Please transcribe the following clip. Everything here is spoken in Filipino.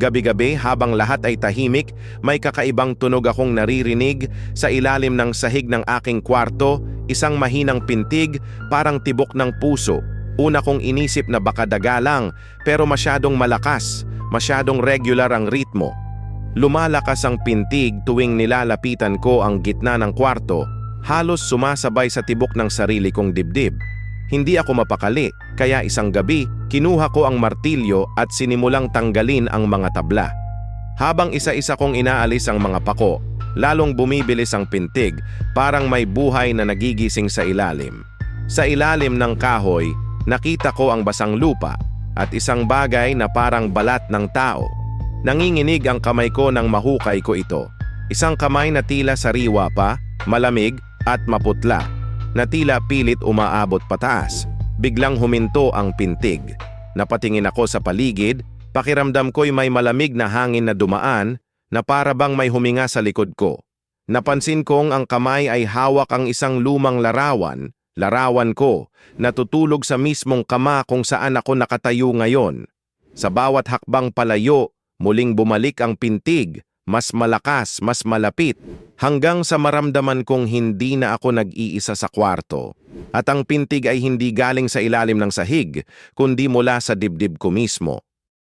Gabi-gabi habang lahat ay tahimik, may kakaibang tunog akong naririnig sa ilalim ng sahig ng aking kwarto, isang mahinang pintig, parang tibok ng puso. Una kong inisip na baka daga lang, pero masyadong malakas, masyadong regular ang ritmo. Lumalakas ang pintig tuwing nilalapitan ko ang gitna ng kwarto, halos sumasabay sa tibok ng sarili kong dibdib. Hindi ako mapakali, kaya isang gabi, kinuha ko ang martilyo at sinimulang tanggalin ang mga tabla. Habang isa-isa kong inaalis ang mga pako, lalong bumibilis ang pintig, parang may buhay na nagigising sa ilalim. Sa ilalim ng kahoy, nakita ko ang basang lupa at isang bagay na parang balat ng tao. Nanginginig ang kamay ko nang mahukay ko ito. Isang kamay na tila sariwa pa, malamig at maputla, na tila pilit umaabot pataas. Biglang huminto ang pintig. Napatingin ako sa paligid, pakiramdam ko'y may malamig na hangin na dumaan na para bang may huminga sa likod ko. Napansin kong ang kamay ay hawak ang isang lumang larawan ko, na tutulog sa mismong kama kung saan ako nakatayo ngayon. Sa bawat hakbang palayo, muling bumalik ang pintig, mas malakas, mas malapit, hanggang sa maramdaman kong hindi na ako nag-iisa sa kwarto. At ang pintig ay hindi galing sa ilalim ng sahig, kundi mula sa dibdib ko mismo.